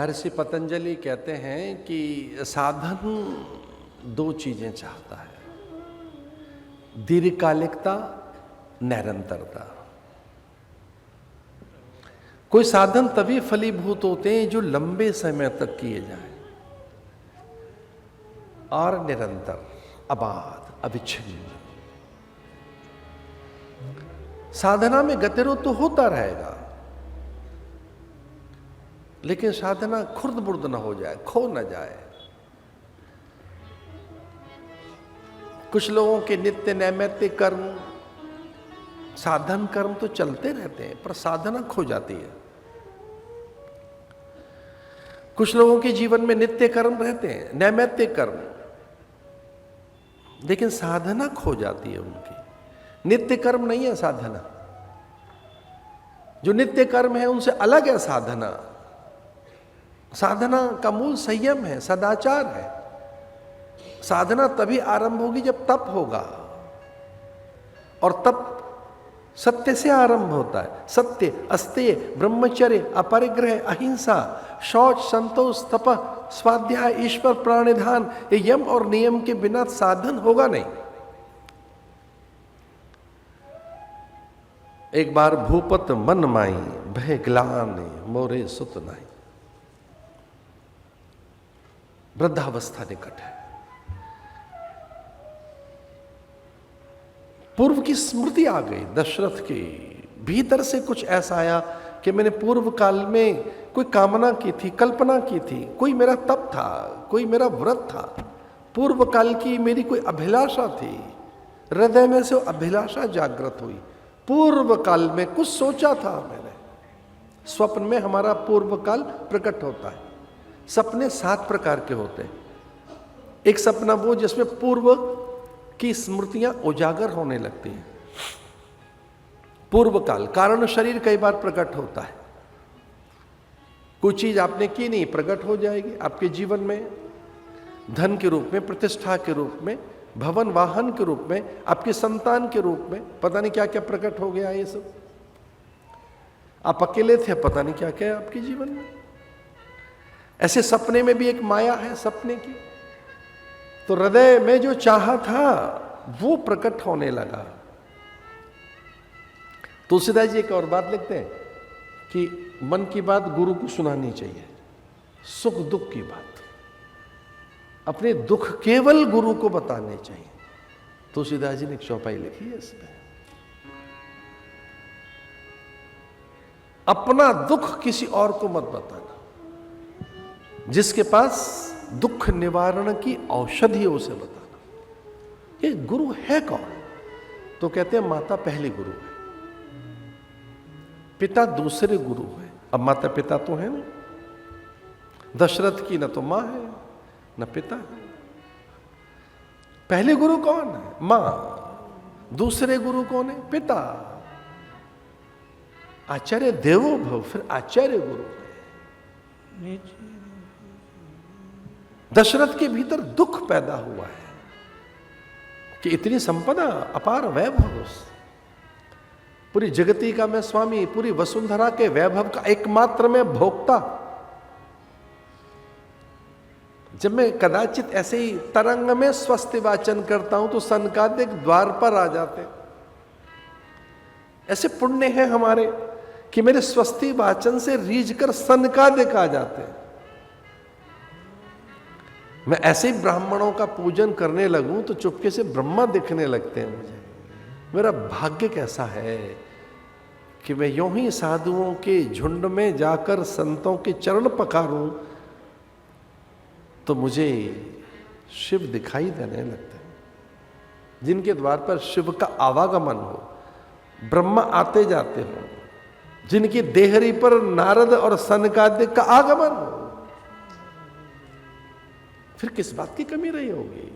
महर्षि पतंजलि कहते हैं कि साधन दो चीजें चाहता है, दीर्घकालिकता, निरंतरता। कोई साधन तभी फलीभूत होते हैं जो लंबे समय तक किए जाएं और निरंतर, अबाध, अविच्छिन्न। साधना में गतिरोध तो होता रहेगा, लेकिन साधना खुर्द बुर्द न हो जाए, खो न जाए। कुछ लोगों के नित्य नैमित्तिक कर्म, साधन कर्म तो चलते रहते हैं, पर साधना खो जाती है। कुछ लोगों के जीवन में नित्य कर्म रहते हैं, नैमित्तिक कर्म, लेकिन साधना खो जाती है उनकी। नित्य कर्म नहीं है साधना, जो नित्य कर्म है उनसे अलग है साधना। साधना का मूल संयम है, सदाचार है। साधना तभी आरंभ होगी जब तप होगा, और तप सत्य से आरंभ होता है। सत्य, अस्तेय, ब्रह्मचर्य, अपरिग्रह, अहिंसा, शौच, संतोष, तप, स्वाध्याय, ईश्वर प्राणिधान, ये यम और नियम के बिना साधन होगा नहीं। एक बार भूपत मन माई, भय ग्लानि मोरे सुत नाई। वृद्धावस्था निकट है। पूर्व की स्मृति आ गई दशरथ के भीतर से। कुछ ऐसा आया कि मैंने पूर्व काल में कोई कामना की थी, कल्पना की थी, कोई मेरा तप था, कोई मेरा व्रत था, पूर्व काल की मेरी कोई अभिलाषा थी। हृदय में से अभिलाषा जागृत हुई। पूर्व काल में कुछ सोचा था मैंने। स्वप्न में हमारा पूर्व काल प्रकट होता है। सपने 7 प्रकार के होते हैं। एक सपना वो जिसमें पूर्व की स्मृतियां उजागर होने लगती हैं। पूर्व काल, कारण शरीर कई बार प्रकट होता है। कोई चीज आपने की नहीं, प्रकट हो जाएगी आपके जीवन में, धन के रूप में, प्रतिष्ठा के रूप में, भवन वाहन के रूप में, आपकी संतान के रूप में, पता नहीं क्या क्या प्रकट हो गया ये सब। आप अकेले थे, पता नहीं क्या क्या है आपके जीवन में। ऐसे सपने में भी एक माया है सपने की। तो हृदय में जो चाहा था वो प्रकट होने लगा। तुलसीदास जी एक और बात लिखते हैं कि मन की बात गुरु को सुनानी चाहिए, सुख दुख की बात अपने दुख केवल गुरु को बताने चाहिए। तुलसीदास जी ने एक चौपाई लिखी है इसमें। अपना दुख किसी और को मत बताना। जिसके पास दुख निवारण की औषधि है उसे बताना। ये गुरु है कौन? तो कहते हैं माता पहले गुरु है, पिता दूसरे गुरु है। अब माता पिता तो है ना, दशरथ की न तो मां है न पिता है। पहले गुरु कौन है? मां। दूसरे गुरु कौन है? पिता। आचार्य देवो भव, फिर आचार्य गुरु है। दशरथ के भीतर दुख पैदा हुआ है कि इतनी संपदा, अपार वैभव, पूरी जगती का मैं स्वामी, पूरी वसुंधरा के वैभव का एकमात्र मैं भोक्ता। जब मैं कदाचित ऐसे ही तरंग में स्वस्ति वाचन करता हूं तो सनकादिक द्वार पर आ जाते। ऐसे पुण्य हैं हमारे कि मेरे स्वस्ति वाचन से रीझ कर सनकादिक आ जाते हैं। मैं ऐसे ही ब्राह्मणों का पूजन करने लगूं तो चुपके से ब्रह्मा दिखने लगते हैं मुझे। मेरा भाग्य कैसा है कि मैं यूं ही साधुओं के झुंड में जाकर संतों के चरण पखारूं तो मुझे शिव दिखाई देने लगते हैं। जिनके द्वार पर शिव का आवागमन हो, ब्रह्मा आते जाते हो, जिनकी देहरी पर नारद और सनकादिक का आगमन हो, फिर किस बात की कमी रही होगी?